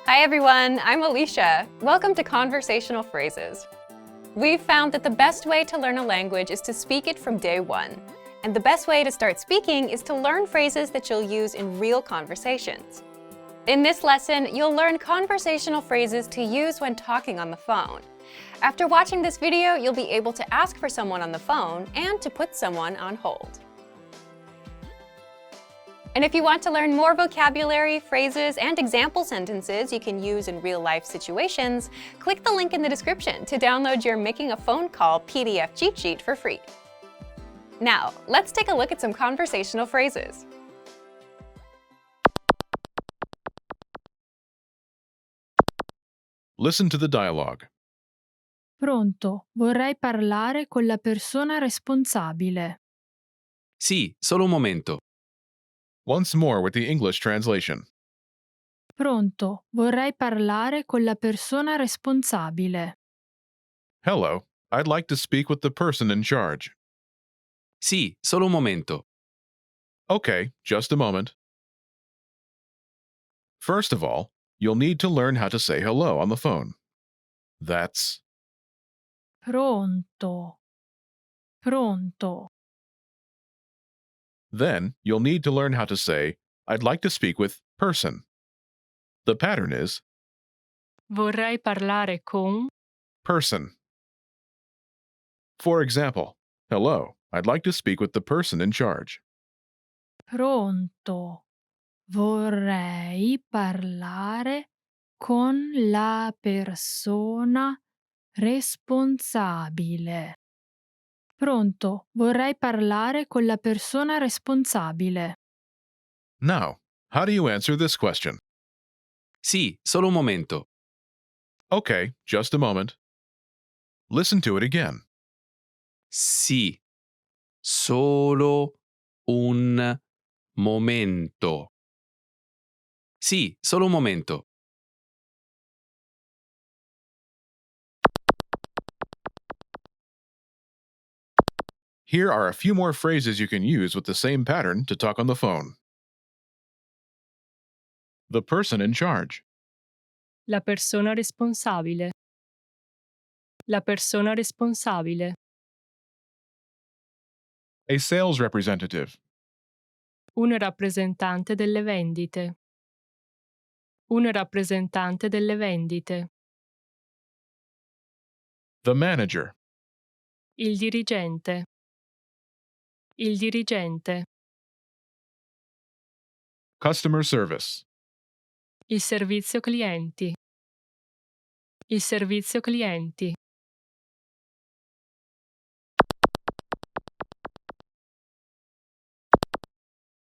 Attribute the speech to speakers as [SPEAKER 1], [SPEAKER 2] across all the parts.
[SPEAKER 1] Hi everyone, I'm Alicia. Welcome to Conversational Phrases. We've found that the best way to learn a language is to speak it from day one. And the best way to start speaking is to learn phrases that you'll use in real conversations. In this lesson, you'll learn conversational phrases to use when talking on the phone. After watching this video, you'll be able to ask for someone on the phone and to put someone on hold. And if you want to learn more vocabulary, phrases, and example sentences you can use in real-life situations, click the link in the description to download your Making a Phone Call PDF cheat sheet for free. Now, let's take a look at some conversational phrases.
[SPEAKER 2] Listen to the dialogue.
[SPEAKER 3] Pronto, vorrei parlare con la persona responsabile.
[SPEAKER 4] Sì, solo un momento.
[SPEAKER 2] Once more with the English translation.
[SPEAKER 3] Pronto, vorrei parlare con la persona responsabile.
[SPEAKER 2] Hello, I'd like to speak with the person in charge.
[SPEAKER 4] Sì, solo un momento.
[SPEAKER 2] Okay, just a moment. First of all, you'll need to learn how to say hello on the phone. That's
[SPEAKER 3] Pronto. Pronto.
[SPEAKER 2] Then you'll need to learn how to say, I'd like to speak with person. The pattern is
[SPEAKER 3] Vorrei parlare con.
[SPEAKER 2] person. For example, hello, I'd like to speak with the person in charge.
[SPEAKER 3] Pronto. Vorrei parlare con la persona responsabile. Pronto, vorrei parlare con la persona responsabile.
[SPEAKER 2] Now, how do you answer this question?
[SPEAKER 4] Sì, solo un momento.
[SPEAKER 2] Okay, just a moment. Listen to it again.
[SPEAKER 4] Sì, solo un momento. Sì, solo un momento.
[SPEAKER 2] Here are a few more phrases you can use with the same pattern to talk on the phone. The person in charge.
[SPEAKER 3] La persona responsabile. La persona responsabile.
[SPEAKER 2] A sales representative.
[SPEAKER 3] Un rappresentante delle vendite. Un rappresentante delle vendite.
[SPEAKER 2] The manager.
[SPEAKER 3] Il dirigente. Il dirigente.
[SPEAKER 2] Customer service.
[SPEAKER 3] Il servizio clienti. Il servizio clienti.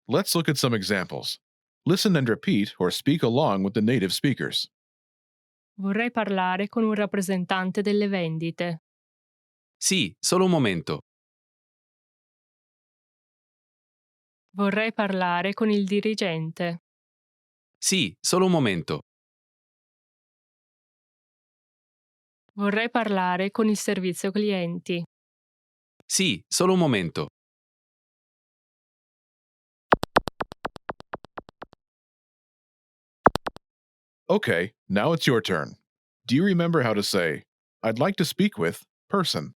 [SPEAKER 2] Let's look at some examples. Listen and repeat or speak along with the native speakers.
[SPEAKER 3] Vorrei parlare con un rappresentante delle vendite.
[SPEAKER 4] Sì, solo un momento.
[SPEAKER 3] Vorrei parlare con il dirigente.
[SPEAKER 4] Sì, solo un momento.
[SPEAKER 3] Vorrei parlare con il servizio clienti.
[SPEAKER 4] Sì, solo un momento.
[SPEAKER 2] Okay, now it's your turn. Do you remember how to say, I'd like to speak with person?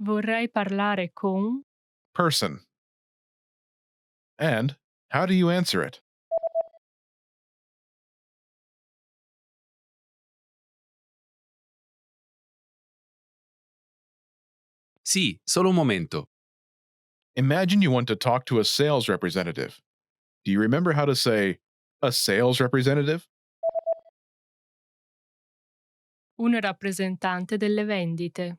[SPEAKER 3] Vorrei parlare con.
[SPEAKER 2] Person. And how do you answer it?
[SPEAKER 4] Sì, solo un momento.
[SPEAKER 2] Imagine you want to talk to a sales representative. Do you remember how to say, a sales representative?
[SPEAKER 3] Un rappresentante delle vendite.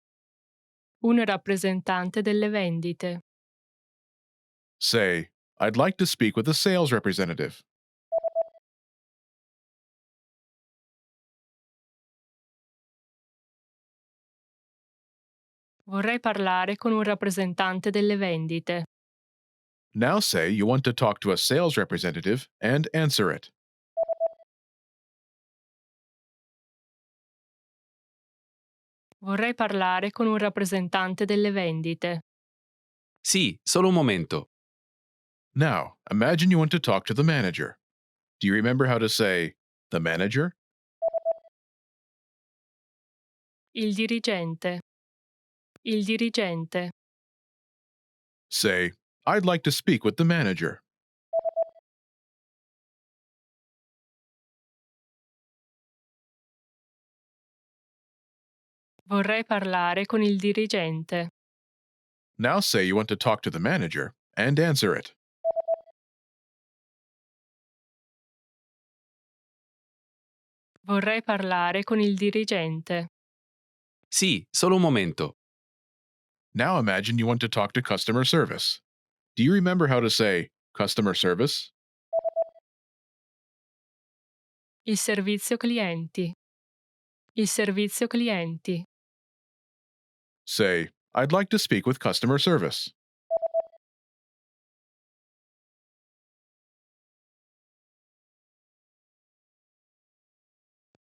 [SPEAKER 3] Un rappresentante delle vendite.
[SPEAKER 2] Say, I'd like to speak with a sales representative.
[SPEAKER 3] Vorrei parlare con un rappresentante delle vendite.
[SPEAKER 2] Now say you want to talk to a sales representative and answer it.
[SPEAKER 3] Vorrei parlare con un rappresentante delle vendite.
[SPEAKER 4] Sì, solo un momento.
[SPEAKER 2] Now, imagine you want to talk to the manager. Do you remember how to say the manager?
[SPEAKER 3] Il dirigente. Il dirigente.
[SPEAKER 2] Say, I'd like to speak with the manager.
[SPEAKER 3] Vorrei parlare con il dirigente.
[SPEAKER 2] Now say you want to talk to the manager and answer it.
[SPEAKER 3] Vorrei parlare con il dirigente.
[SPEAKER 4] Sì, solo un momento.
[SPEAKER 2] Now imagine you want to talk to customer service. Do you remember how to say customer service?
[SPEAKER 3] Il servizio clienti. Il servizio clienti.
[SPEAKER 2] Say, I'd like to speak with customer service.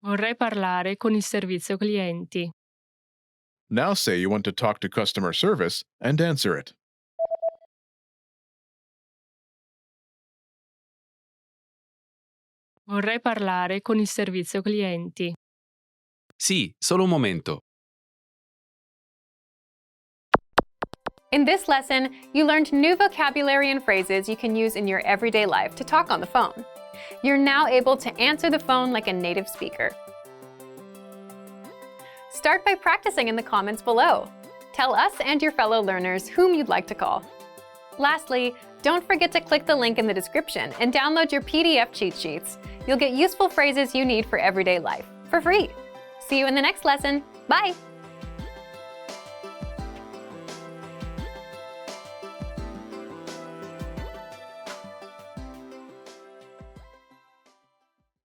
[SPEAKER 3] Vorrei parlare con il servizio clienti.
[SPEAKER 2] Now say you want to talk to customer service and answer it.
[SPEAKER 3] Vorrei parlare con il servizio clienti.
[SPEAKER 4] Sì, solo un momento.
[SPEAKER 1] In this lesson, you learned new vocabulary and phrases you can use in your everyday life to talk on the phone. You're now able to answer the phone like a native speaker. Start by practicing in the comments below. Tell us and your fellow learners whom you'd like to call. Lastly, don't forget to click the link in the description and download your PDF cheat sheets. You'll get useful phrases you need for everyday life, for free. See you in the next lesson. Bye!